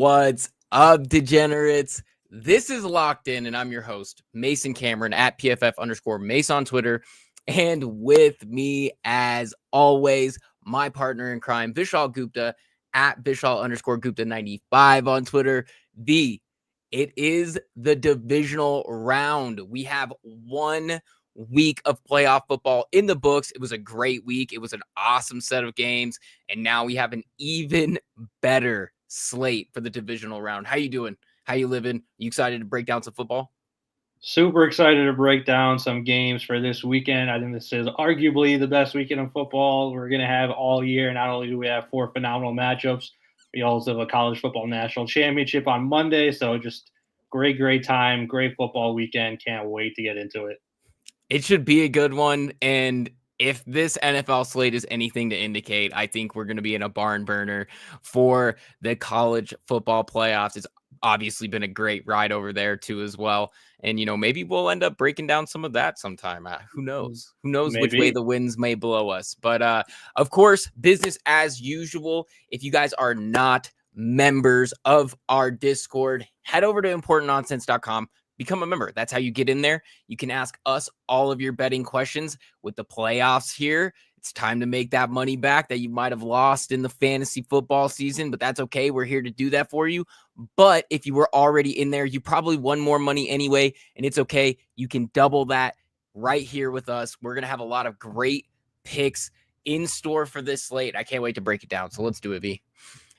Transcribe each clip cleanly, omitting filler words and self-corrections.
What's up, degenerates? This is Locked In, and I'm your host, Mason Cameron, at PFF_Mace on Twitter. And with me, as always, my partner in crime, Vishal Gupta, at Vishal_Gupta95 on Twitter. It is the divisional round. We have 1 week of playoff football in the books. It was a great week. It was an awesome set of games. And now we have an even better slate for the divisional round. How you doing? How you living? You excited to break down some football? Super excited to break down some games for this weekend. I think this is arguably the best weekend of football we're going to have all year. Not only do we have 4 phenomenal matchups, we also have a college football national championship on Monday. So just great time, great football weekend. Can't wait to get into it. It should be a good one. And if this NFL slate is anything to indicate, I think we're going to be in a barn burner for the college football playoffs. It's obviously been a great ride over there too as well. And, maybe we'll end up breaking down some of that sometime. Who knows? Who knows which way the winds may blow us? But, of course, business as usual. If you guys are not members of our Discord, head over to importantnonsense.com. Become a member. That's how you get in there. You can ask us all of your betting questions. With the playoffs here, it's time to make that money back that you might have lost in the fantasy football season, but that's okay. We're here to do that for you. But if you were already in there, you probably won more money anyway, and it's okay. You can double that right here with us. We're going to have a lot of great picks in store for this slate. I can't wait to break it down. So let's do it, V.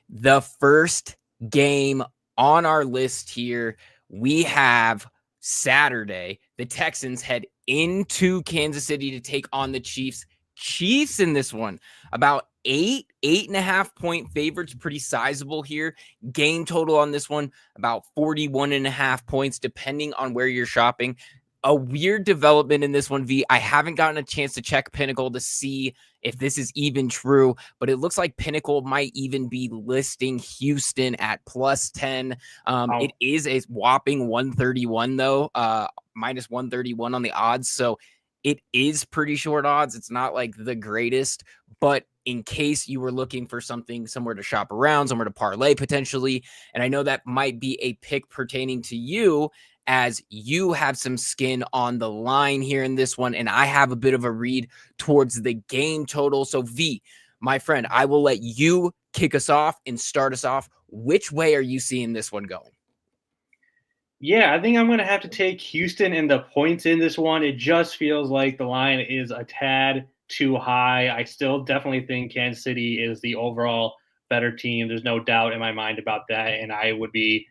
The first game on our list here, we have Saturday. The Texans head into Kansas City to take on the Chiefs. Chiefs in this one, about 8.5 point favorites, pretty sizable here. Game total on this one, about 41.5 points, depending on where you're shopping. A weird development in this one, V. I haven't gotten a chance to check Pinnacle to see if this is even true, but it looks like Pinnacle might even be listing Houston at +10. It is a whopping 131, though, minus 131 on the odds. So it is pretty short odds. It's not like the greatest, but in case you were looking for something, somewhere to shop around, somewhere to parlay potentially, and I know that might be a pick pertaining to you, as you have some skin on the line here in this one, and I have a bit of a read towards the game total. So, V, my friend, I will let you kick us off and start us off. Which way are you seeing this one going? Yeah, I think I'm going to have to take Houston and the points in this one. It just feels like the line is a tad too high. I still definitely think Kansas City is the overall better team. There's no doubt in my mind about that, and I would be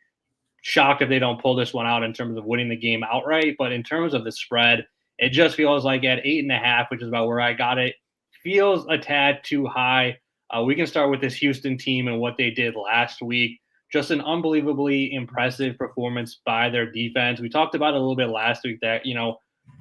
shocked if they don't pull this one out in terms of winning the game outright. But in terms of the spread, it just feels like at 8.5, which is about where I got it, feels a tad too high. We can start with this Houston team and what they did last week. Just an unbelievably impressive performance by their defense. We talked about it a little bit last week that,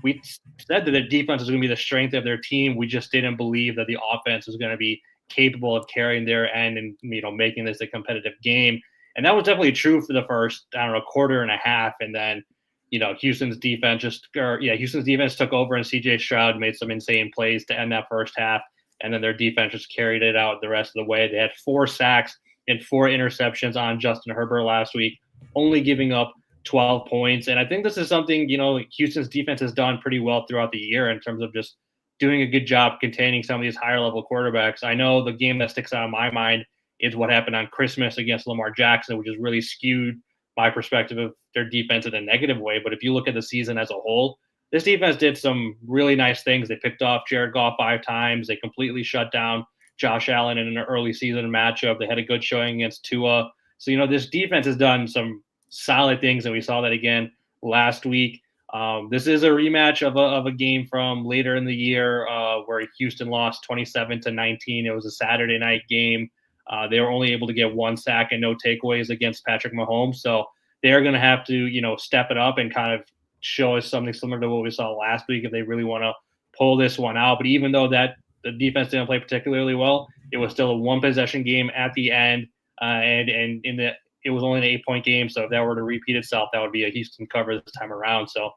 we said that the defense was going to be the strength of their team. We just didn't believe that the offense was going to be capable of carrying their end and, making this a competitive game. And that was definitely true for the first, quarter and a half. And then, Houston's defense took over, and CJ Stroud made some insane plays to end that first half. And then their defense just carried it out the rest of the way. They had 4 sacks and 4 interceptions on Justin Herbert last week, only giving up 12 points. And I think this is something, Houston's defense has done pretty well throughout the year in terms of just doing a good job containing some of these higher level quarterbacks. I know the game that sticks out in my mind is what happened on Christmas against Lamar Jackson, which has really skewed my perspective of their defense in a negative way. But if you look at the season as a whole, this defense did some really nice things. They picked off Jared Goff 5 times. They completely shut down Josh Allen in an early season matchup. They had a good showing against Tua. So, this defense has done some solid things, and we saw that again last week. This is a rematch of a game from later in the year where Houston lost 27-19. It was a Saturday night game. They were only able to get 1 sack and no takeaways against Patrick Mahomes. So they're going to have to, step it up and kind of show us something similar to what we saw last week if they really want to pull this one out. But even though that the defense didn't play particularly well, it was still a 1-possession game at the end. It was only an 8-point game. So if that were to repeat itself, that would be a Houston cover this time around. So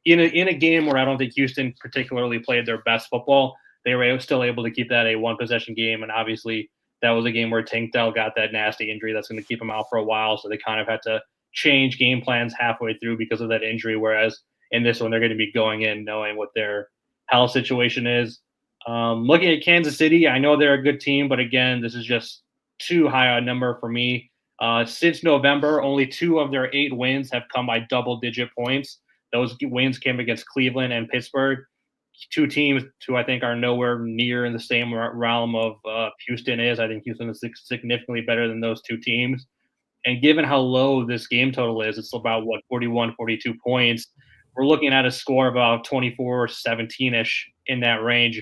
in a game where I don't think Houston particularly played their best football, they were still able to keep that a 1-possession game. And obviously That was a game where Tank Dell got that nasty injury that's going to keep him out for a while. So they kind of had to change game plans halfway through because of that injury. Whereas in this one, they're going to be going in knowing what their health situation is. Looking at Kansas City, I know they're a good team, but again, this is just too high a number for me. Since November, only 2 of their 8 wins have come by double-digit points. Those wins came against Cleveland and Pittsburgh, 2 teams who I think are nowhere near in the same realm of Houston is. I think Houston is significantly better than those 2 teams. And given how low this game total is, it's about 41, 42 points. We're looking at a score of about 24, 17-ish in that range,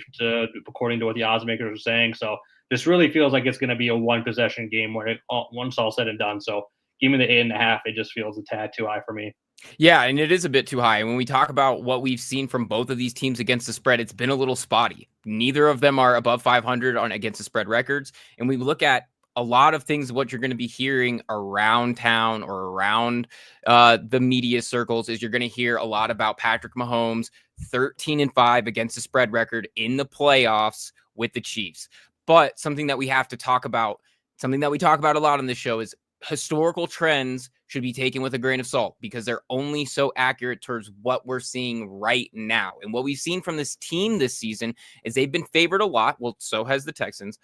according to what the odds makers are saying. So this really feels like it's going to be a one possession game where once all said and done. So give me the 8.5. It just feels a tad too high for me. Yeah, and it is a bit too high. When we talk about what we've seen from both of these teams against the spread, it's been a little spotty. Neither of them are above 500 on against the spread records. And we look at a lot of things, what you're going to be hearing around town or around the media circles is you're going to hear a lot about Patrick Mahomes, 13-5 against the spread record in the playoffs with the Chiefs. But something that we have to talk about, something that we talk about a lot on this show is historical trends should be taken with a grain of salt because they're only so accurate towards what we're seeing right now. And what we've seen from this team this season is they've been favored a lot. Well, so has the Texans.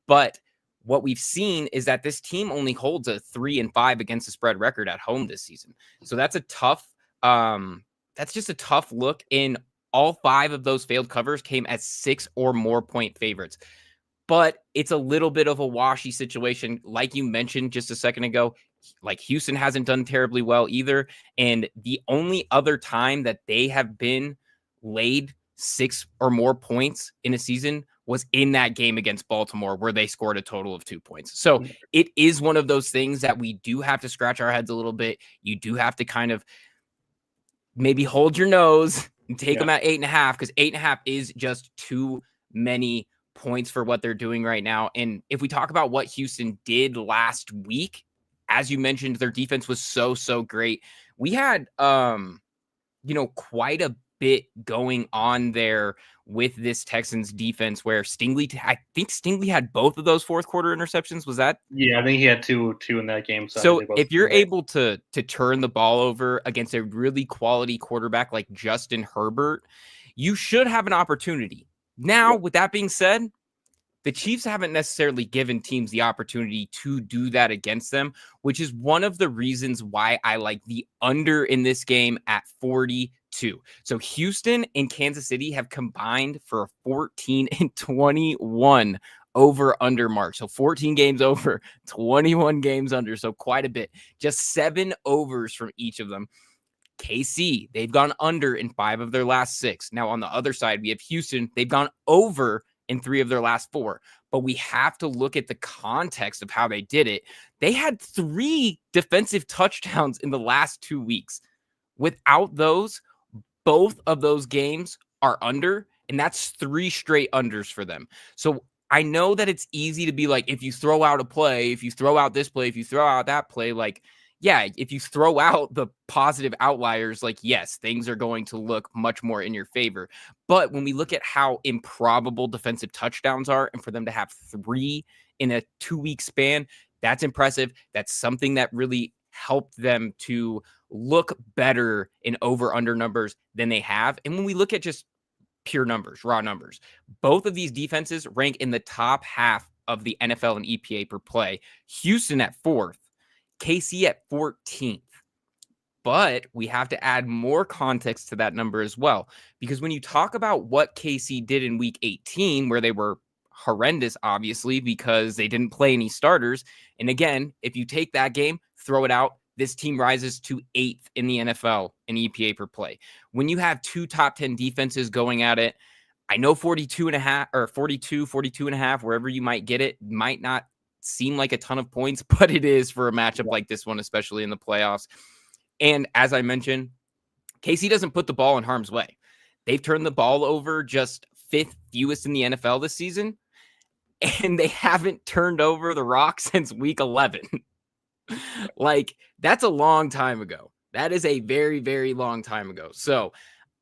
But what we've seen is that this team only holds a 3-5 against the spread record at home this season. So that's a tough, that's just a tough look. In all 5 of those failed covers came as 6 or more point favorites. But it's a little bit of a washy situation. Like you mentioned just a second ago, like Houston hasn't done terribly well either. And the only other time that they have been laid 6 or more points in a season was in that game against Baltimore, where they scored a total of 2 points. So it is one of those things that we do have to scratch our heads a little bit. You do have to kind of maybe hold your nose and take them at 8.5, because 8.5 is just too many points for what they're doing right now. And if we talk about what Houston did last week, as you mentioned, their defense was so great. We had quite a bit going on there with this Texans defense, where I think Stingley had both of those fourth quarter interceptions. Was that? Yeah, I think he had two in that game. So if you're able to turn the ball over against a really quality quarterback like Justin Herbert, you should have an opportunity. Now, with that being said, the Chiefs haven't necessarily given teams the opportunity to do that against them, which is one of the reasons why I like the under in this game at 42. So Houston and Kansas City have combined for a 14-21 over under mark. So 14 games over, 21 games under. So quite a bit. Just 7 overs from each of them. KC, they've gone under in 5 of their last 6. Now on the other side, we have Houston. They've gone over in 3 of their last 4. But we have to look at the context of how they did it. They had 3 defensive touchdowns in the last 2 weeks. Without those, both of those games are under, and that's 3 straight unders for them. So I know that it's easy to be like, if you throw out a play, if you throw out this play, if you throw out that play, like, yeah, if you throw out the positive outliers, like, yes, things are going to look much more in your favor. But when we look at how improbable defensive touchdowns are, and for them to have 3 in a 2-week span, that's impressive. That's something that really helped them to look better in over-under numbers than they have. And when we look at just pure numbers, raw numbers, both of these defenses rank in the top half of the NFL and EPA per play. Houston at 4th. KC at 14th. But we have to add more context to that number as well. Because when you talk about what KC did in week 18, where they were horrendous, obviously, because they didn't play any starters. And again, if you take that game, throw it out, this team rises to 8th in the NFL in EPA per play. When you have 2 top 10 defenses going at it, I know 42.5 or 42.5, wherever you might get it, might not seem like a ton of points, but it is for a matchup like this one, especially in the playoffs. And as I mentioned, KC doesn't put the ball in harm's way. They've turned the ball over just 5th fewest in the NFL this season, and they haven't turned over the rock since week 11. Like, that's a long time ago. That is a very, very long time ago. So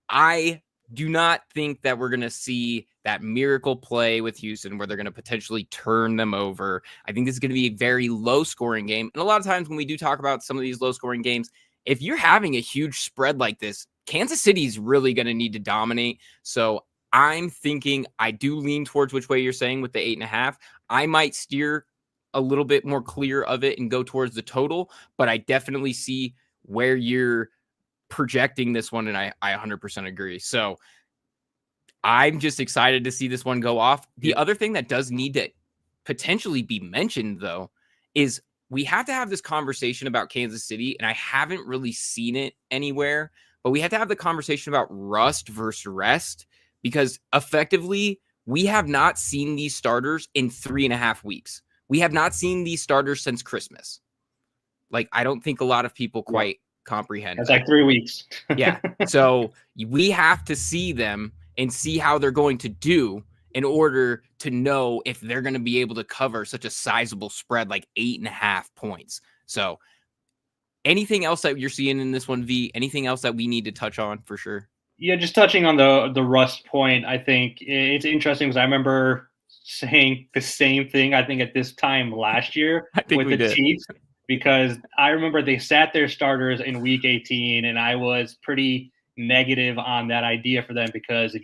I do not think that we're going to see that miracle play with Houston where they're going to potentially turn them over. I think this is going to be a very low scoring game. And a lot of times when we do talk about some of these low scoring games, if you're having a huge spread like this, Kansas City is really going to need to dominate. So I'm thinking I do lean towards which way you're saying with the 8.5. I might steer a little bit more clear of it and go towards the total, but I definitely see where you're projecting this one, and I 100% agree. So I'm just excited to see this one go off. The other thing that does need to potentially be mentioned, though, is we have to have this conversation about Kansas City, and I haven't really seen it anywhere, but we have to have the conversation about rust versus rest, because effectively we have not seen these starters in 3.5 weeks. We have not seen these starters since Christmas. Like, I don't think a lot of people quite comprehend That's that. like 3 weeks. Yeah. So we have to see them and see how they're going to do in order to know if they're going to be able to cover such a sizable spread like 8.5 points. So anything else that you're seeing in this one, V? Anything else that we need to touch on for sure? Yeah, just touching on the rust point, I think it's interesting because I remember saying the same thing, I think, at this time last year I think with we the did. Chiefs, because I remember they sat their starters in week 18, and I was pretty negative on that idea for them because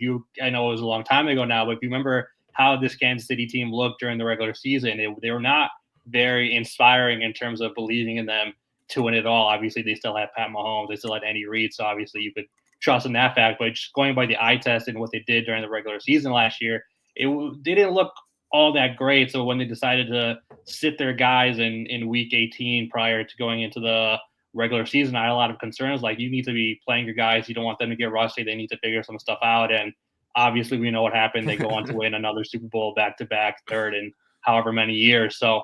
I know it was a long time ago now, but if you remember how this Kansas City team looked during the regular season, they were not very inspiring in terms of believing in them to win it all. Obviously, they still had Pat Mahomes, they still had Andy Reid, so obviously you could trust in that fact. But just going by the eye test and what they did during the regular season last year, they didn't look all that great. So when they decided to sit their guys in week 18 prior to going into the regular season, I had a lot of concerns. Like, you need to be playing your guys. You don't want them to get rusty. They need to figure some stuff out. And obviously, we know what happened. They go on to win another Super Bowl back to back, third in however many years. So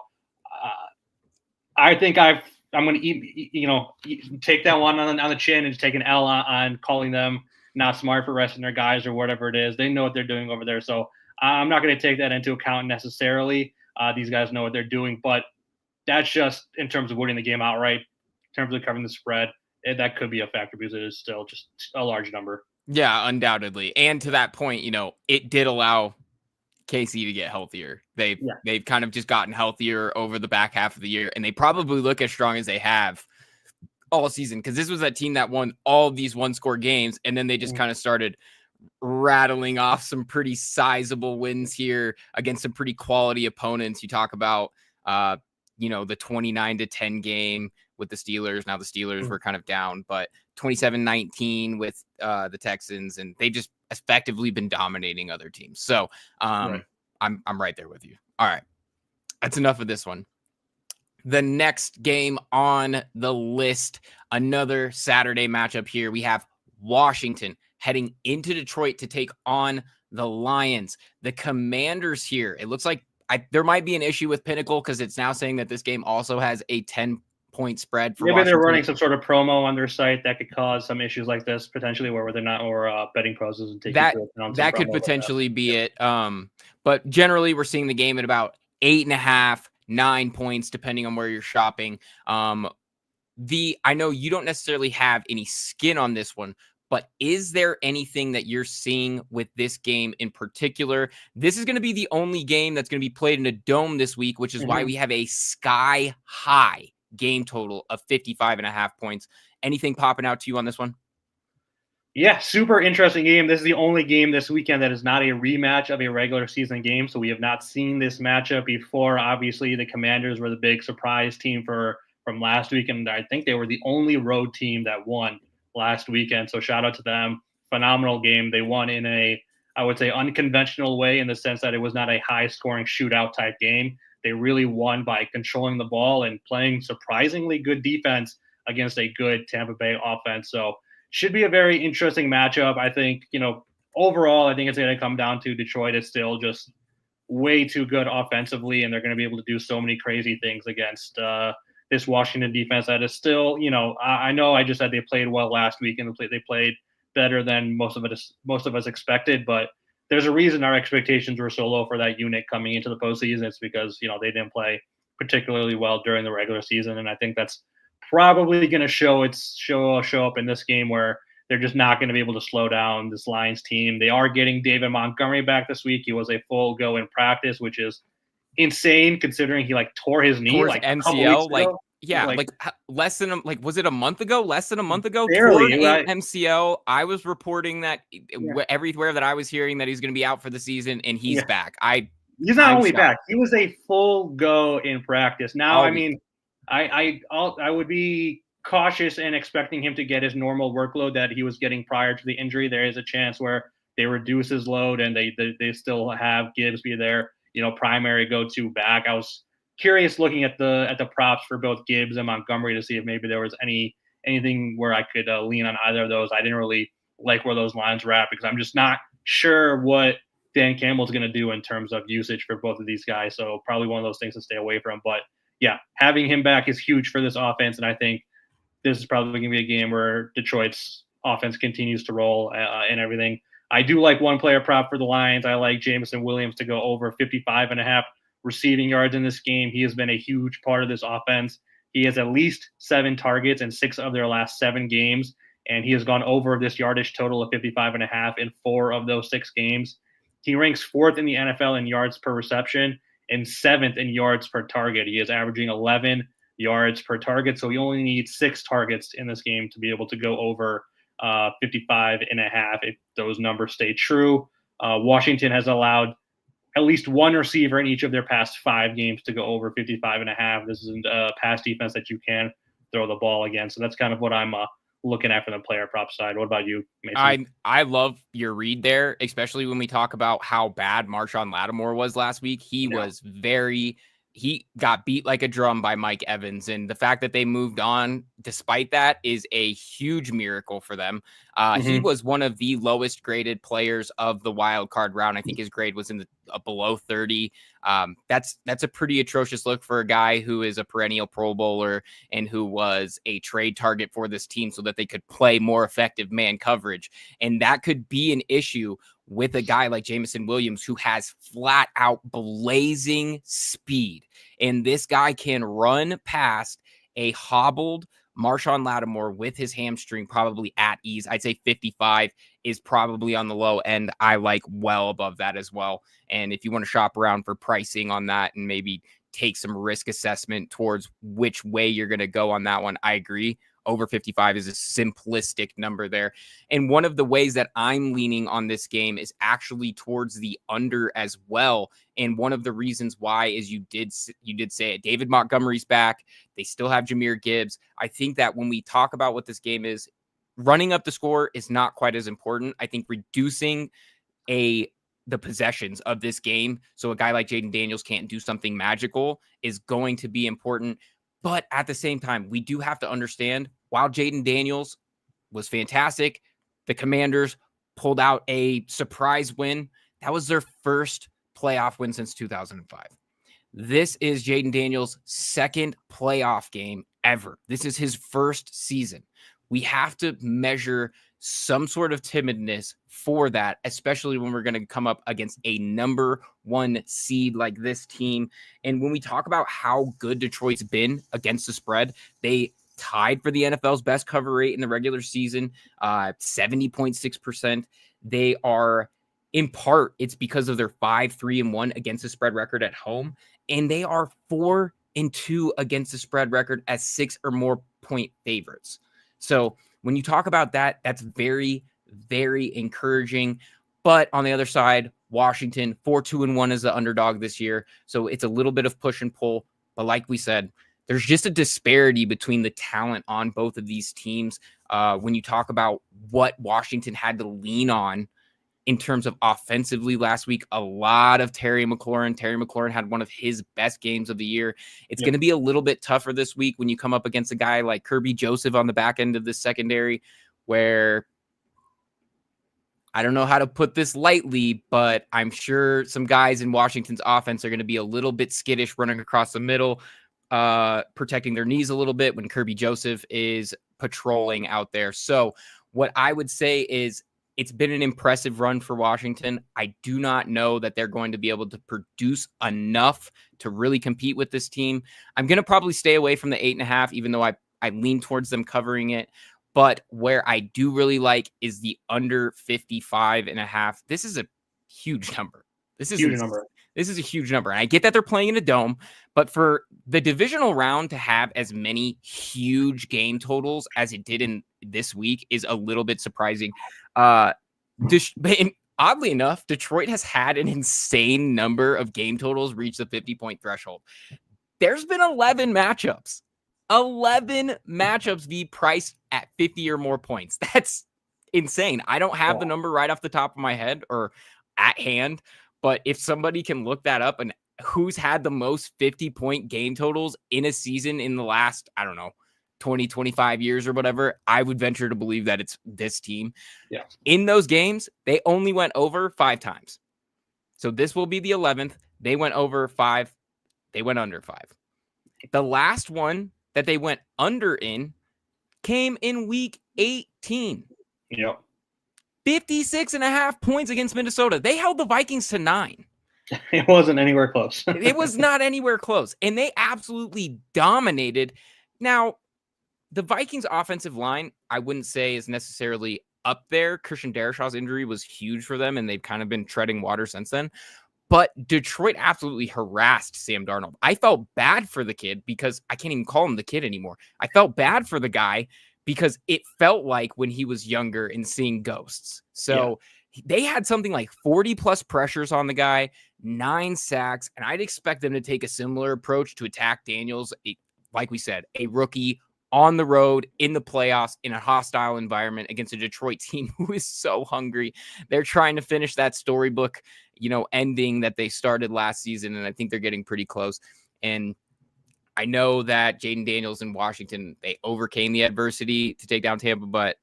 I think I'm going to take that one on the chin and take an L on calling them not smart for resting their guys or whatever it is. They know what they're doing over there. So I'm not going to take that into account necessarily. These guys know what they're doing, but that's just in terms of winning the game outright, in terms of covering the spread. That could be a factor because it is still just a large number. Yeah, undoubtedly. And to that point, it did allow KC to get healthier. They've kind of just gotten healthier over the back half of the year, and they probably look as strong as they have all season, because this was that team that won all of these one-score games, and then they just kind of started rattling off some pretty sizable wins here against some pretty quality opponents. You talk about the 29-10 game with the Steelers. Now the Steelers were kind of down, but 27-19 with the Texans, and they just effectively been dominating other teams. So I'm right there with you. All right, that's enough of this one. The next game on the list, another Saturday matchup here. We have Washington heading into Detroit to take on the Lions. The Commanders here, it looks like there might be an issue with Pinnacle because it's now saying that this game also has a 10-point spread for Washington. They're running some sort of promo on their site that could cause some issues like this potentially, where they're not, or betting pros and take that could potentially be it. But generally, we're seeing the game at about 8.5, 9 points, depending on where you're shopping. I know you don't necessarily have any skin on this one, but is there anything that you're seeing with this game in particular? This is going to be the only game that's going to be played in a dome this week, which is why we have a sky high game total of 55.5 points. Anything popping out to you on this one? Yeah, super interesting game. This is the only game this weekend that is not a rematch of a regular season game. So we have not seen this matchup before. Obviously, the Commanders were the big surprise team from last week, and I think they were the only road team that won last weekend. So shout out to them. Phenomenal game. They won in I would say, unconventional way, in the sense that it was not a high-scoring shootout type game. They really won by controlling the ball and playing surprisingly good defense against a good Tampa Bay offense. So should be a very interesting matchup. I think, overall, I think it's going to come down to Detroit is still just way too good offensively, and they're going to be able to do so many crazy things against this Washington defense that is still, I know I just said they played well last week, and they played better than most of us expected, but there's a reason our expectations were so low for that unit coming into the postseason. It's because, they didn't play particularly well during the regular season, and I think that's probably going to show up in this game, where they're just not going to be able to slow down this Lions team. They are getting David Montgomery back this week. He was a full go in practice, which is insane considering he like tore his knee Towards like a couple weeks MCL, like ago. yeah, Like like less than like was it a month ago? Less than a month ago, torn barely, a right? MCL. I was reporting that Yeah, everywhere that I was hearing that he's going to be out for the season, and he's yeah. back. He's not I'm only shocked. back; he was a full go in practice. Now, All I week. mean, I would be cautious in expecting him to get his normal workload that he was getting prior to the injury. There is a chance where they reduce his load and they still have Gibbs be their primary go-to back. I was curious looking at the props for both Gibbs and Montgomery to see if maybe there was anything where I could lean on either of those. I didn't really like where those lines were at because I'm just not sure what Dan Campbell's going to do in terms of usage for both of these guys. So probably one of those things to stay away from. But yeah, having him back is huge for this offense, and I think this is probably going to be a game where Detroit's offense continues to roll and everything. I do like one player prop for the Lions. I like Jameson Williams to go over 55.5 receiving yards in this game. He has been a huge part of this offense. He has at least 7 targets in 6 of their last 7 games, and he has gone over this yardage total of 55.5 in 4 of those 6 games. He ranks 4th in the NFL in yards per reception and 7th in yards per target. He is averaging 11 yards per target, so he only needs 6 targets in this game to be able to go over 55.5 if those numbers stay true. Washington has allowed at least one receiver in each of their past 5 games to go over 55.5. This is a pass defense that you can throw the ball against. So that's kind of what I'm looking at from the player prop side. What about you, Mason? I love your read there, especially when we talk about how bad Marshawn Lattimore was last week. He got beat like a drum by Mike Evans, and the fact that they moved on despite that is a huge miracle for them. He was one of the lowest graded players of the wild card round. I think his grade was in the below 30. That's a pretty atrocious look for a guy who is a perennial Pro Bowler and who was a trade target for this team so that they could play more effective man coverage. And that could be an issue with a guy like Jameson Williams, who has flat out blazing speed. And this guy can run past a hobbled Marshawn Lattimore with his hamstring probably at ease. I'd say 55 is probably on the low end. I like well above that as well. And if you want to shop around for pricing on that and maybe take some risk assessment towards which way you're going to go on that one, I agree. Over 55 is a simplistic number there. And one of the ways that I'm leaning on this game is actually towards the under as well. And one of the reasons why is you did say it. David Montgomery's back. They still have Jahmyr Gibbs. I think that when we talk about what this game is, running up the score is not quite as important. I think reducing the possessions of this game, so a guy like Jaden Daniels can't do something magical, is going to be important. But at the same time, we do have to understand, while Jaden Daniels was fantastic, the Commanders pulled out a surprise win. That was their first playoff win since 2005. This is Jaden Daniels' second playoff game ever. This is his first season. We have to measure some sort of timidness for that, especially when we're going to come up against a number 1 seed like this team. And when we talk about how good Detroit's been against the spread, they tied for the NFL's best cover rate in the regular season, 70.6%. They are, in part, it's because of their 5-3-1 against the spread record at home. And they are 4-2 against the spread record as 6 or more point favorites. So when you talk about that, that's very, very encouraging. But on the other side, Washington 4-2-1 as the underdog this year. So it's a little bit of push and pull. But like we said, there's just a disparity between the talent on both of these teams. When you talk about what Washington had to lean on in terms of offensively last week, a lot of Terry McLaurin. Terry McLaurin had one of his best games of the year. It's going to be a little bit tougher this week when you come up against a guy like Kirby Joseph on the back end of this secondary, where I don't know how to put this lightly, but I'm sure some guys in Washington's offense are going to be a little bit skittish running across the middle, protecting their knees a little bit when Kirby Joseph is patrolling out there. So what I would say is, it's been an impressive run for Washington. I do not know that they're going to be able to produce enough to really compete with this team. I'm going to probably stay away from the 8.5, even though I lean towards them covering it. But where I do really like is the under 55.5. This is a huge number. This is Huge number. This is a huge number. And I get that they're playing in a dome, but for the divisional round to have as many huge game totals as it did in this week is a little bit surprising. Oddly enough, Detroit has had an insane number of game totals reach the 50-point threshold. There's been 11 matchups. 11 matchups be priced at 50 or more points. That's insane. I don't have the number right off the top of my head or at hand, but if somebody can look that up and who's had the most 50-point game totals in a season in the last, I don't know, 20, 25 years or whatever, I would venture to believe that it's this team. Yeah. In those games, they only went over 5 times. So this will be the 11th. They went over 5. They went under 5. The last one that they went under in came in week 18. Yep. 56.5 points against Minnesota. They held the Vikings to 9. It wasn't anywhere close. It was not anywhere close. And they absolutely dominated. Now, the Vikings offensive line, I wouldn't say is necessarily up there. Christian Darishaw's injury was huge for them, and they've kind of been treading water since then. But Detroit absolutely harassed Sam Darnold. I felt bad for the kid because I can't even call him the kid anymore. I felt bad for the guy because it felt like when he was younger and seeing ghosts. So they had something like 40 plus pressures on the guy, 9 sacks, and I'd expect them to take a similar approach to attack Daniels. Like we said, a rookie on the road in the playoffs in a hostile environment against a Detroit team who is so hungry. They're trying to finish that storybook, ending that they started last season. And I think they're getting pretty close. And I know that Jaden Daniels in Washington, they overcame the adversity to take down Tampa, but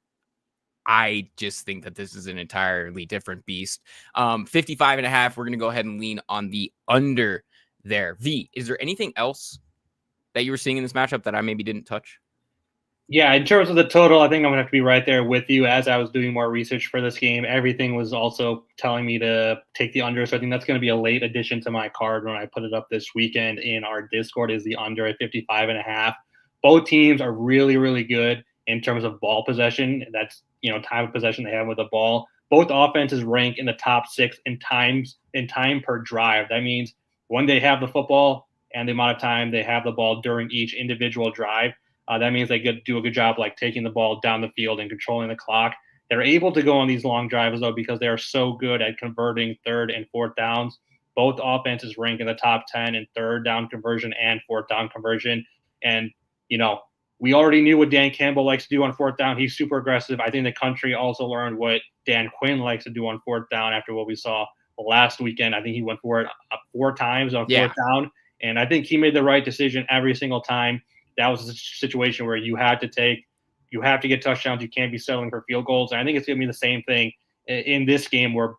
I just think that this is an entirely different beast. 55.5. We're going to go ahead and lean on the under there. V, is there anything else that you were seeing in this matchup that I maybe didn't touch? Yeah, in terms of the total, I think I'm going to have to be right there with you. As I was doing more research for this game, everything was also telling me to take the under. So I think that's going to be a late addition to my card when I put it up this weekend in our Discord is the under at 55.5. Both teams are really, really good in terms of ball possession. That's, time of possession they have with the ball. Both offenses rank in the top 6 in time per drive. That means when they have the football and the amount of time they have the ball during each individual drive. That means they do a good job like taking the ball down the field and controlling the clock. They're able to go on these long drives, though, because they are so good at converting 3rd and 4th downs. Both offenses rank in the top 10 in 3rd down conversion and 4th down conversion. And, we already knew what Dan Campbell likes to do on 4th down. He's super aggressive. I think the country also learned what Dan Quinn likes to do on 4th down after what we saw last weekend. I think he went for it 4 times on 4th down. And I think he made the right decision every single time. That was a situation where you have to get touchdowns. You can't be settling for field goals. And I think it's going to be the same thing in this game where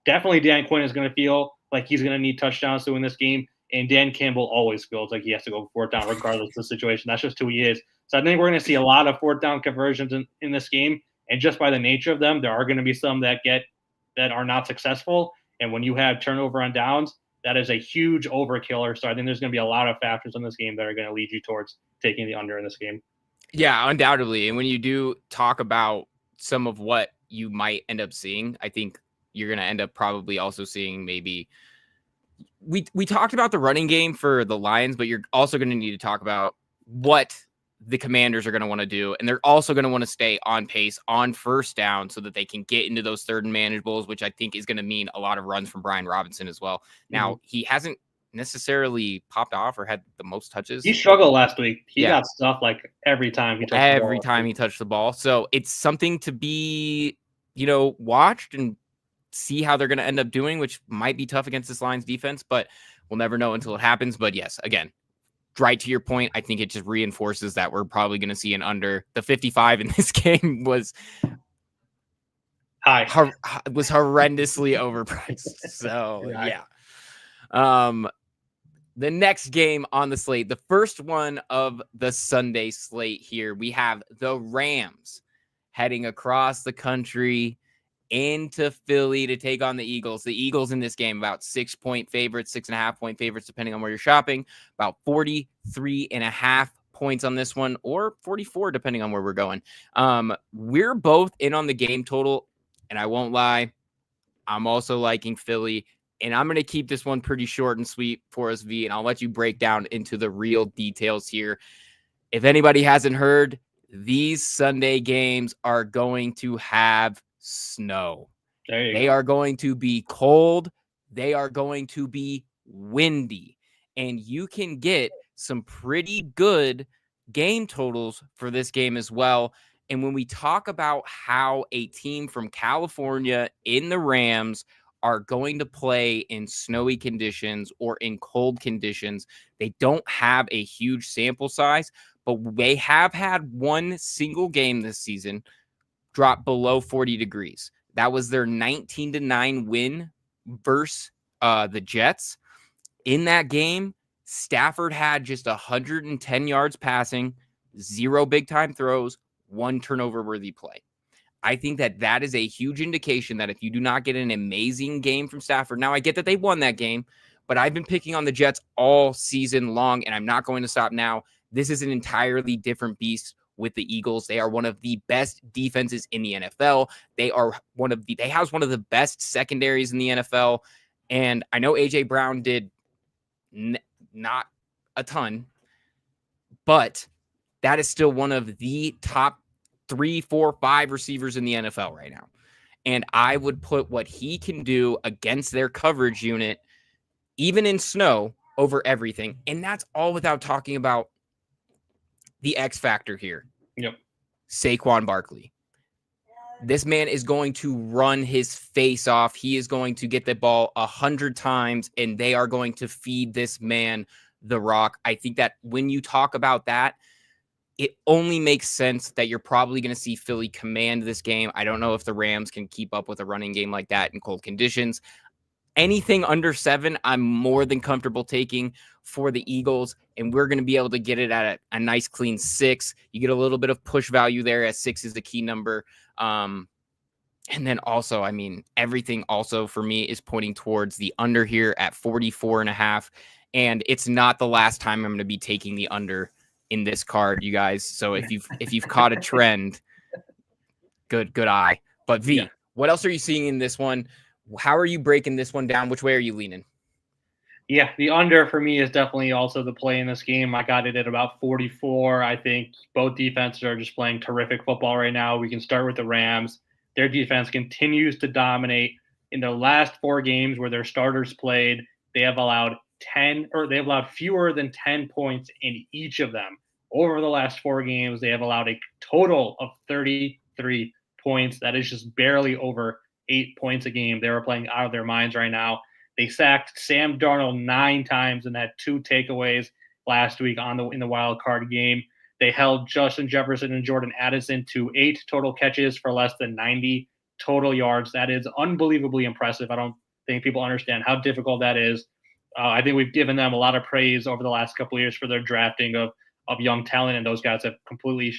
definitely Dan Quinn is going to feel like he's going to need touchdowns to win this game. And Dan Campbell always feels like he has to go 4th down regardless of the situation. That's just who he is. So I think we're going to see a lot of 4th down conversions in this game. And just by the nature of them, there are going to be some that are not successful. And when you have turnover on downs, that is a huge overkiller. So I think there's going to be a lot of factors in this game that are going to lead you towards taking the under in this game. Yeah, undoubtedly. And when you do talk about some of what you might end up seeing, I think you're going to end up probably also seeing maybe we talked about the running game for the Lions, but you're also going to need to talk about what the Commanders are going to want to do. And they're also going to want to stay on pace on 1st down so that they can get into those 3rd and manageables, which I think is going to mean a lot of runs from Brian Robinson as well. Now, he hasn't necessarily popped off or had the most touches. He struggled last week. He got stuff like every time he touched the ball. So it's something to be, watched and see how they're going to end up doing, which might be tough against this Lions defense, but we'll never know until it happens. But yes, again, right to your point, I think it just reinforces that we're probably going to see an under. The 55 in this game was horrendously overpriced. So yeah. The next game on the slate, the first one of the Sunday slate here, we have the Rams heading across the country into Philly to take on the Eagles. The Eagles in this game, about 6-point favorites, 6.5-point favorites, depending on where you're shopping, about 43.5 points on this one, or 44, depending on where we're going. We're both in on the game total, and I won't lie, I'm also liking Philly, and I'm going to keep this one pretty short and sweet for us, V, and I'll let you break down into the real details here. If anybody hasn't heard, these Sunday games are going to have snow. They are going to be cold. They are going to be windy. And you can get some pretty good game totals for this game as well. And when we talk about how a team from California in the Rams are going to play in snowy conditions or in cold conditions, they don't have a huge sample size, but they have had one single game this season drop below 40 degrees. That was their 19-9 win versus the Jets. In that game, Stafford had just 110 yards passing, 0 big-time throws, 1 turnover-worthy play. I think that is a huge indication that if you do not get an amazing game from Stafford, now I get that they won that game, but I've been picking on the Jets all season long, and I'm not going to stop now. This is an entirely different beast with the Eagles. They are one of the best defenses in the NFL. They house one of the best secondaries in the NFL. And I know AJ Brown did not a ton, but that is still one of the top 3, 4, 5 receivers in the NFL right now. And I would put what he can do against their coverage unit, even in snow, over everything. And that's all without talking about the X factor here. Yep. Saquon Barkley. This man is going to run his face off. He is going to get the ball 100 times, and they are going to feed this man the rock. I think that when you talk about that, it only makes sense that you're probably going to see Philly command this game. I don't know if the Rams can keep up with a running game like that in cold conditions. Anything under 7, I'm more than comfortable taking for the Eagles, and we're going to be able to get it at a nice clean 6. You get a little bit of push value there, as 6 is the key number. And then also, I mean, everything also for me is pointing towards the under here at 44.5. And it's not the last time I'm going to be taking the under in this card, you guys. So if you've caught a trend, good eye. But V, What else are you seeing in this one? How are you breaking this one down? Which way are you leaning? Yeah, the under for me is definitely also the play in this game. I got it at about 44. I think both defenses are just playing terrific football right now. We can start with the Rams. Their defense continues to dominate. In their last 4 games where their starters played, they have allowed fewer than 10 points in each of them. Over the last 4 games, they have allowed a total of 33 points. That is just barely over 8 points a game. They are playing out of their minds right now. They sacked Sam Darnold 9 times and had 2 takeaways last week in the wild card game. They held Justin Jefferson and Jordan Addison to 8 total catches for less than 90 total yards. That is unbelievably impressive. I don't think people understand how difficult that is. I think we've given them a lot of praise over the last couple of years for their drafting of young talent, and those guys have completely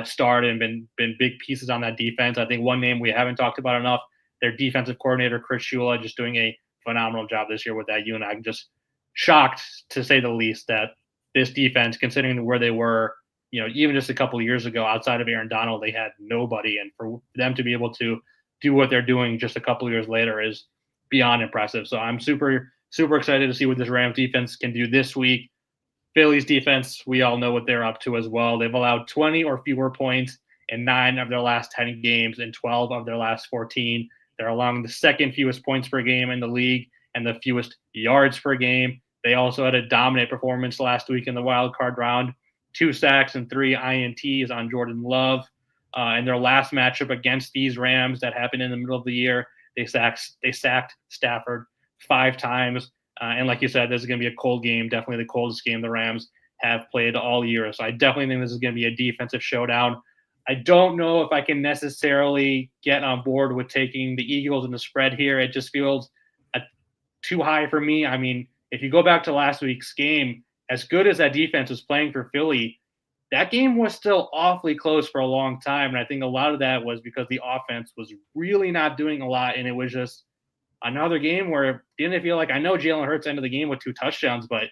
starred and been big pieces on that defense. I think one name we haven't talked about enough, their defensive coordinator, Chris Shula, just doing a phenomenal job this year with that unit. I'm just shocked, to say the least, that this defense, considering where they were, even just a couple of years ago, outside of Aaron Donald, they had nobody. And for them to be able to do what they're doing just a couple of years later is beyond impressive. So I'm super, super excited to see what this Rams defense can do this week. Philly's defense, we all know what they're up to as well. They've allowed 20 or fewer points in 9 of their last 10 games and 12 of their last 14. They're allowing the second fewest points per game in the league and the fewest yards per game. They also had a dominant performance last week in the wild card round. 2 sacks and 3 INTs on Jordan Love. In their last matchup against these Rams that happened in the middle of the year, they sacked Stafford 5 times. And like you said, this is going to be a cold game, definitely the coldest game the Rams have played all year. So I definitely think this is going to be a defensive showdown. I don't know if I can necessarily get on board with taking the Eagles in the spread here. It just feels too high for me. I mean, if you go back to last week's game, as good as that defense was playing for Philly, that game was still awfully close for a long time. And I think a lot of that was because the offense was really not doing a lot. And it was just another game where it didn't feel like, I know Jalen Hurts ended the game with 2 touchdowns, but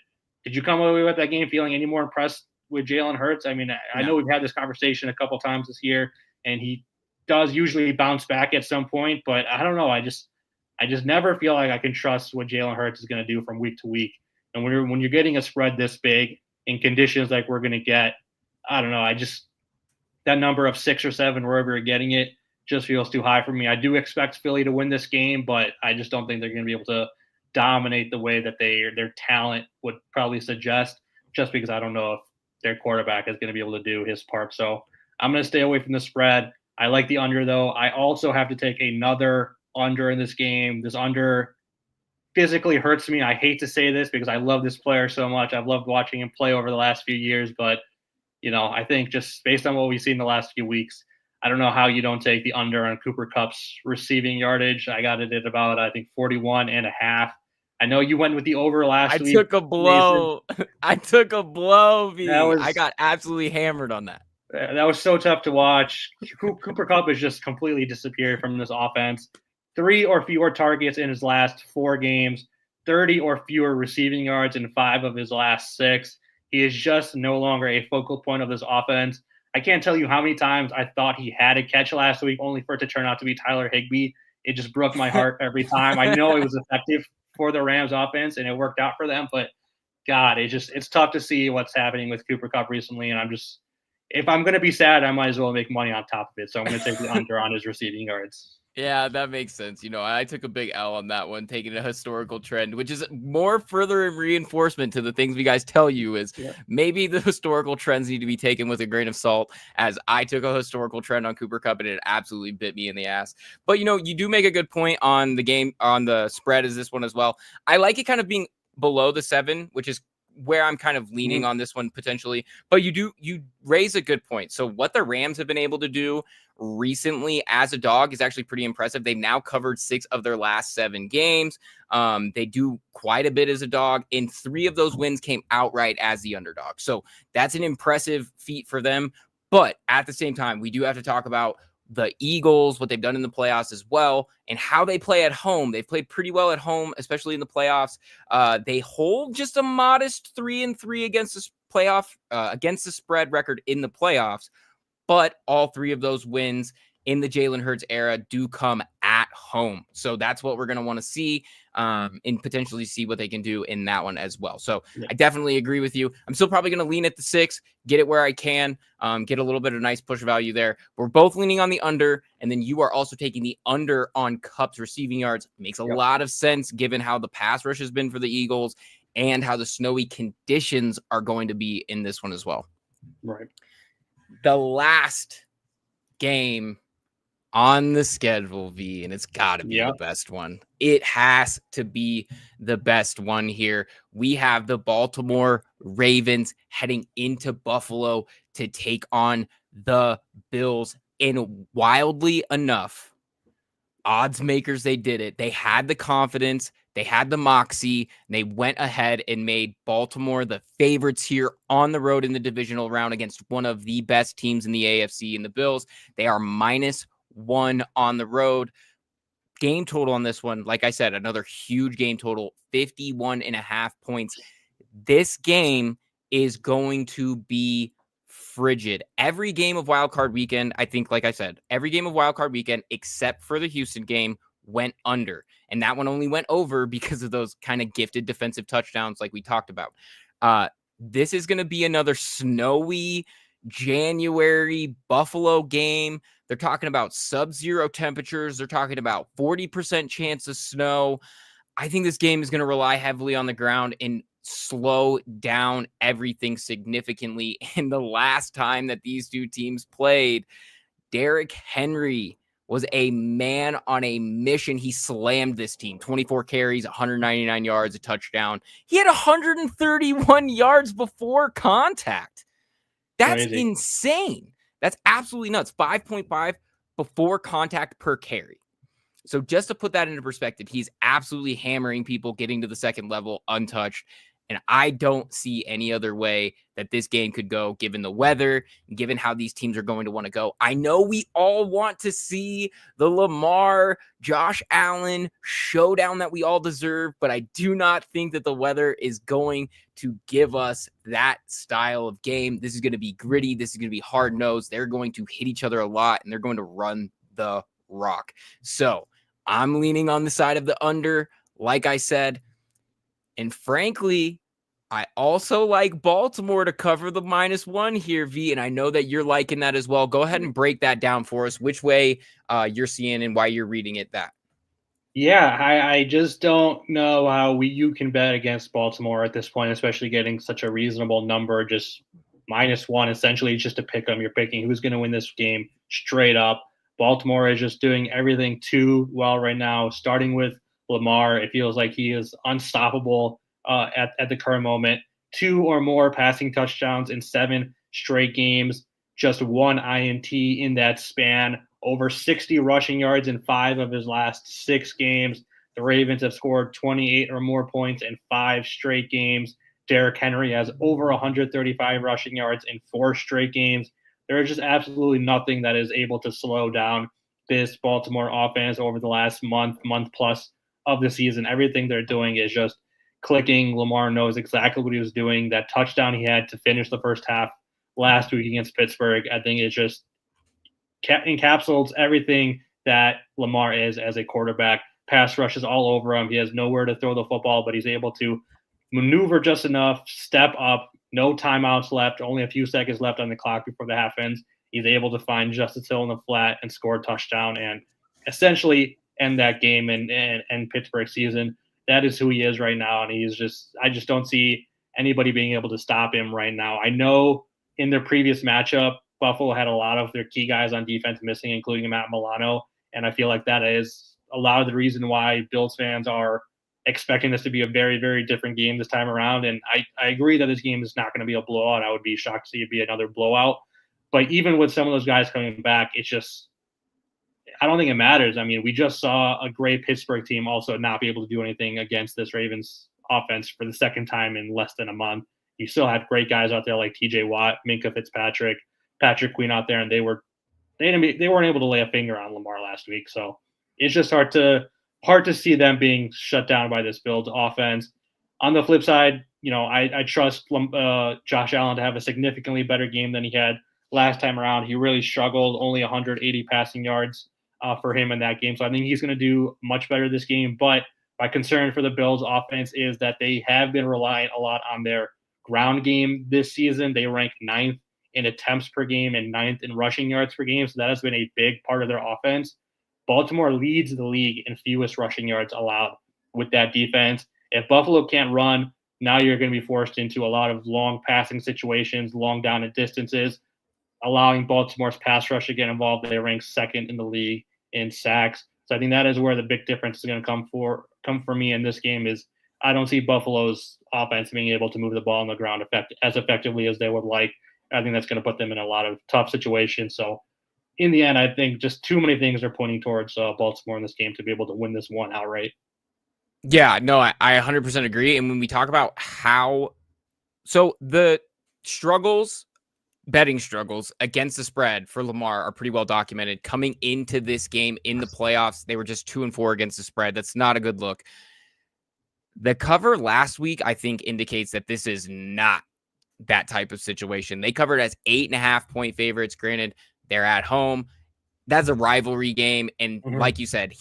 did you come away with that game feeling any more impressed with Jalen Hurts. I mean, I No. know we've had this conversation a couple times this year, and he does usually bounce back at some point, but I don't know. I just never feel like I can trust what Jalen Hurts is going to do from week to week. And when you're getting a spread this big in conditions like we're going to get, I don't know. I just that number of 6 or 7 wherever you're getting it just feels too high for me. I do expect Philly to win this game, but I just don't think they're going to be able to dominate the way that their talent would probably suggest. Just because I don't know if their quarterback is going to be able to do his part. So I'm going to stay away from the spread. I like the under though. I also have to take another under in this game. This under physically hurts me. I hate to say this because I love this player so much. I've loved watching him play over the last few years, but I think just based on what we've seen the last few weeks, I don't know how you don't take the under on Cooper Kupp's receiving yardage. I got it at about, I think, 41.5. I know you went with the over I last week, took a Mason. blow. I took a blow, That V. I was got absolutely hammered on that. that was so tough to watch. Cooper Kupp has just completely disappeared from this offense. 3 or fewer targets in his last 4 games, 30 or fewer receiving yards in 5 of his last 6. He is just no longer a focal point of this offense. I can't tell you how many times I thought he had a catch last week, only for it to turn out to be Tyler Higbee. It just broke my heart every time. I know it was effective for the Rams offense and it worked out for them, but God, it's tough to see what's happening with Cooper Kupp recently. And if I'm going to be sad, I might as well make money on top of it. So I'm going to take the under on his receiving yards. Yeah, that makes sense. I took a big L on that one, taking a historical trend, which is more further reinforcement to the things we guys tell you is maybe the historical trends need to be taken with a grain of salt, as I took a historical trend on Cooper Kupp and it absolutely bit me in the ass. But, you do make a good point on the game, on the spread as this one as well. I like it kind of being below the 7, which is where I'm kind of leaning on this one potentially. But you raise a good point. So what the Rams have been able to do recently as a dog is actually pretty impressive. They've now covered 6 of their last 7 games. They do quite a bit as a dog, and 3 of those wins came outright as the underdog. So that's an impressive feat for them. But at the same time, we do have to talk about the Eagles, what they've done in the playoffs as well, and how they play at home. They've played pretty well at home, especially in the playoffs. They hold just a modest 3-3 against the spread record in the playoffs. But all 3 of those wins in the Jalen Hurts era do come at home. So that's what we're going to want to see and potentially see what they can do in that one as well. So I definitely agree with you. I'm still probably going to lean at the 6, get it where I can, get a little bit of nice push value there. We're both leaning on the under, and then you are also taking the under on Kupp's receiving yards. Makes a lot of sense given how the pass rush has been for the Eagles and how the snowy conditions are going to be in this one as well. Right. The last game on the schedule, V, and it's got to be the best one. It has to be the best one here. We have the Baltimore Ravens heading into Buffalo to take on the Bills. And wildly enough, odds makers, they did it. They had the confidence, they had the moxie, and they went ahead and made Baltimore the favorites here on the road in the divisional round against one of the best teams in the AFC, in the Bills. They are -1 on the road. Game total on this one, like I said, another huge game total, 51.5 points. This game is going to be frigid. Every game of Wild Card Weekend, I think, like I said, every game of Wild Card Weekend, except for the Houston game, went under. And that one only went over because of those kind of gifted defensive touchdowns like we talked about. This is going to be another snowy January Buffalo game. They're talking about sub-zero temperatures. They're talking about 40% chance of snow. I think this game is going to rely heavily on the ground and slow down everything significantly. And the last time that these two teams played, Derrick Henry was a man on a mission. He slammed this team. 24 carries, 199 yards, a touchdown. He had 131 yards before contact. That's insane. That's absolutely nuts. 5.5 before contact per carry. So just to put that into perspective, he's absolutely hammering people getting to the second level untouched. And I don't see any other way that this game could go, given the weather, given how these teams are going to want to go. I know we all want to see the Lamar, Josh Allen showdown that we all deserve, but I do not think that the weather is going to give us that style of game. This is going to be gritty. This is going to be hard-nosed. They're going to hit each other a lot, and they're going to run the rock. So I'm leaning on the side of the under, like I said. And frankly, I also like Baltimore to cover the -1 here, V, and I know that you're liking that as well. Go ahead and break that down for us, which way you're seeing and why you're reading it that. Yeah, I just don't know how you can bet against Baltimore at this point, especially getting such a reasonable number, just -1, essentially just to pick them. You're picking who's going to win this game straight up. Baltimore is just doing everything too well right now, starting with Lamar. It feels like he is unstoppable at the current moment. 2 or more passing touchdowns in 7 straight games, just 1 INT in that span, over 60 rushing yards in 5 of his last 6 games. The Ravens have scored 28 or more points in 5 straight games. Derrick Henry has over 135 rushing yards in 4 straight games. There is just absolutely nothing that is able to slow down this Baltimore offense over the last month plus of the season. Everything they're doing is just clicking. Lamar knows exactly what he was doing. That touchdown he had to finish the first half last week against Pittsburgh, I think it just encapsulates everything that Lamar is as a quarterback. Pass rushes all over him. He has nowhere to throw the football, but he's able to maneuver just enough, step up, no timeouts left, only a few seconds left on the clock before the half ends. He's able to find Justice Hill in the flat and score a touchdown and essentially end that game and Pittsburgh season. That is who he is right now. And I just don't see anybody being able to stop him right now. I know in their previous matchup, Buffalo had a lot of their key guys on defense missing, including Matt Milano. And I feel like that is a lot of the reason why Bills fans are expecting this to be a very, very different game this time around. And I agree that this game is not going to be a blowout. I would be shocked to see it be another blowout. But even with some of those guys coming back, it's just, I don't think it matters. I mean, we just saw a great Pittsburgh team also not be able to do anything against this Ravens offense for the second time in less than a month. You still had great guys out there like TJ Watt, Minka Fitzpatrick, Patrick Queen out there, and they weren't able to lay a finger on Lamar last week. So it's just hard to see them being shut down by this Bills offense. On the flip side, I trust Josh Allen to have a significantly better game than he had last time around. He really struggled, only 180 passing yards for him in that game. So I think he's going to do much better this game. But my concern for the Bills offense is that they have been relying a lot on their ground game this season. They rank 9th in attempts per game and 9th in rushing yards per game. So that has been a big part of their offense. Baltimore leads the league in fewest rushing yards allowed with that defense. If Buffalo can't run, now you're going to be forced into a lot of long passing situations, long down and distances, allowing Baltimore's pass rush to get involved. They rank 2nd in the league in sacks. So I think that is where the big difference is going to come for me in this game is I don't see Buffalo's offense being able to move the ball on the ground as effectively as they would like. I think that's going to put them in a lot of tough situations. So in the end, I think just too many things are pointing towards Baltimore in this game to be able to win this one outright. Yeah, no, I 100% agree. And when we talk about so the betting struggles against the spread for Lamar are pretty well documented. Coming into this game in the playoffs, they were just 2-4 against the spread. That's not a good look. The cover last week, I think, indicates that this is not that type of situation. They covered as 8.5-point favorites. Granted, they're at home. That's a rivalry game. And like you said,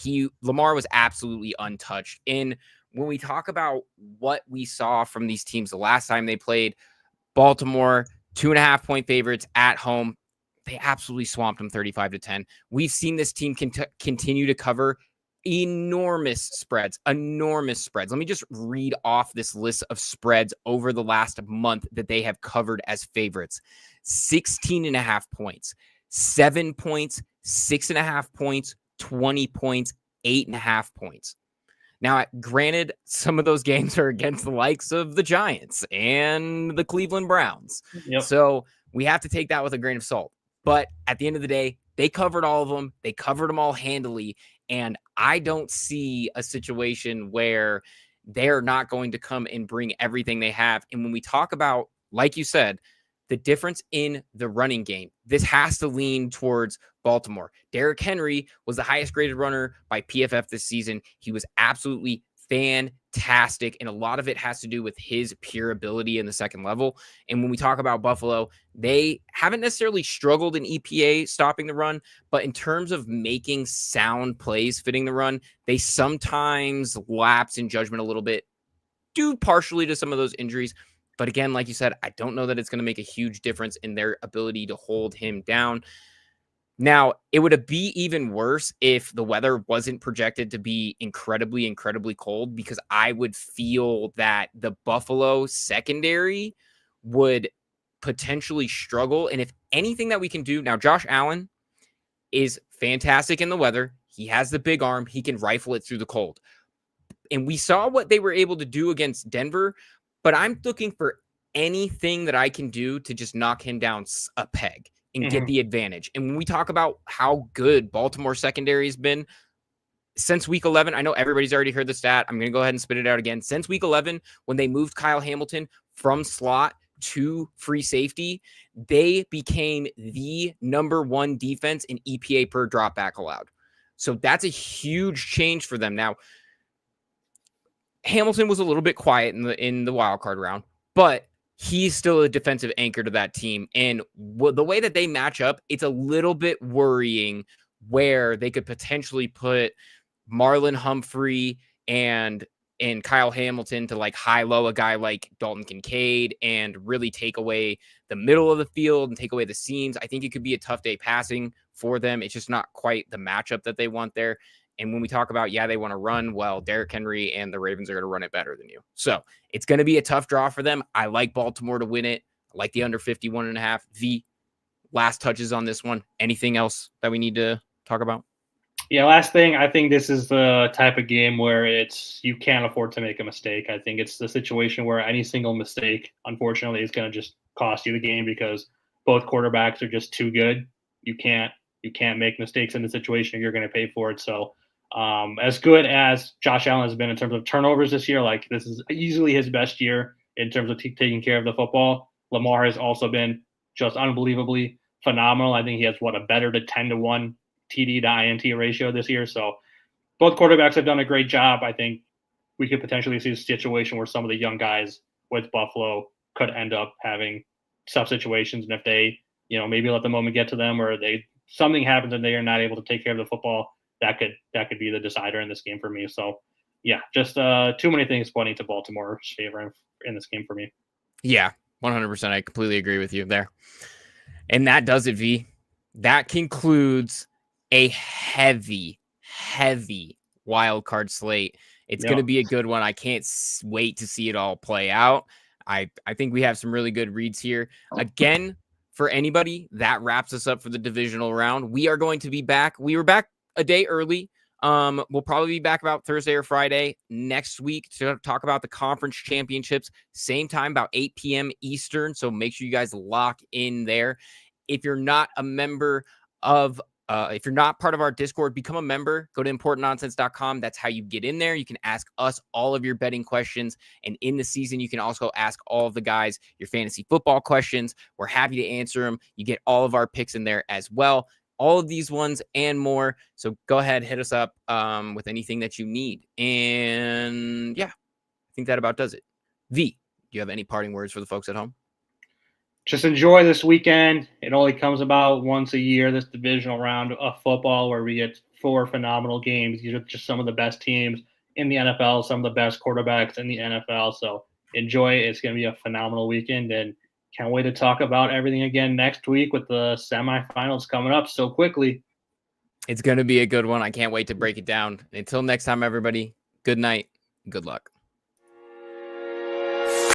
Lamar was absolutely untouched. And when we talk about what we saw from these teams the last time they played, Baltimore, 2.5-point favorites at home, they absolutely swamped them 35-10. We've seen this team continue to cover enormous spreads. Let me just read off this list of spreads over the last month that they have covered as favorites. 16.5 points, 7 points, 6.5 points, 20 points, 8.5 points. Now, granted, some of those games are against the likes of the Giants and the Cleveland Browns. Yep. So we have to take that with a grain of salt. But at the end of the day, they covered all of them. They covered them all handily. And I don't see a situation where they're not going to come and bring everything they have. And when we talk about, like you said, the difference in the running game, this has to lean towards Baltimore. Derrick Henry was the highest graded runner by PFF this season. He was absolutely fantastic, and a lot of it has to do with his pure ability in the second level. And when we talk about Buffalo, they haven't necessarily struggled in EPA stopping the run, but in terms of making sound plays fitting the run, they sometimes lapse in judgment a little bit, due partially to some of those injuries. But again, like you said, I don't know that it's going to make a huge difference in their ability to hold him down. Now, it would be even worse if the weather wasn't projected to be incredibly, incredibly cold, because I would feel that the Buffalo secondary would potentially struggle. And if anything that we can do now, Josh Allen is fantastic in the weather. He has the big arm. He can rifle it through the cold. And we saw what they were able to do against Denver, but I'm looking for anything that I can do to just knock him down a peg and get the advantage. And when we talk about how good Baltimore secondary has been since week 11, I know everybody's already heard the stat. I'm going to go ahead and spit it out again. Since week 11, when they moved Kyle Hamilton from slot to free safety, they became the number one defense in EPA per dropback allowed. So that's a huge change for them. Now, Hamilton was a little bit quiet in the wild card round, but he's still a defensive anchor to that team. And the way that they match up, it's a little bit worrying where they could potentially put Marlon Humphrey and Kyle Hamilton to like high-low a guy like Dalton Kincaid and really take away the middle of the field and take away the seams. I think it could be a tough day passing for them. It's just not quite the matchup that they want there. And when we talk about, they want to run, well, Derrick Henry and the Ravens are going to run it better than you. So it's going to be a tough draw for them. I like Baltimore to win it. I like the under 51.5. V, last touches on this one. Anything else that we need to talk about? Yeah, last thing, I think this is the type of game where you can't afford to make a mistake. I think it's the situation where any single mistake, unfortunately, is going to just cost you the game because both quarterbacks are just too good. You can't make mistakes in the situation, you're going to pay for it. So as good as Josh Allen has been in terms of turnovers this year, like this is easily his best year in terms of taking care of the football. Lamar has also been just unbelievably phenomenal. I think he has a better to 10-1 TD to INT ratio this year. So both quarterbacks have done a great job. I think we could potentially see a situation where some of the young guys with Buffalo could end up having tough situations. And if they, maybe let the moment get to them or something happens and they are not able to take care of the football, that could be the decider in this game for me. So yeah, just too many things pointing to Baltimore's favor in this game for me. Yeah, 100%. I completely agree with you there. And that does it, V. That concludes a heavy wild card slate. It's going to be a good one. I can't wait to see it all play out. I think we have some really good reads here. Again, for anybody, that wraps us up for the divisional round. We are going to be back. We were back a day early. We'll probably be back about Thursday or Friday next week to talk about the conference championships. Same time, about 8 p.m. Eastern. So make sure you guys lock in there. If you're not a member of if you're not part of our Discord, become a member. Go to importantnonsense.com. That's how you get in there. You can ask us all of your betting questions. And in the season, you can also ask all of the guys your fantasy football questions. We're happy to answer them. You get all of our picks in there as well. All of these ones and more. So go ahead, hit us up with anything that you need. And yeah, I think that about does it. V, do you have any parting words for the folks at home? Just enjoy this weekend. It only comes about once a year, this divisional round of football where we get 4 phenomenal games. These are just some of the best teams in the NFL, some of the best quarterbacks in the NFL. So enjoy it. It's going to be a phenomenal weekend, and can't wait to talk about everything again next week with the semifinals coming up so quickly. It's going to be a good one. I can't wait to break it down. Until next time, everybody, good night. Good luck.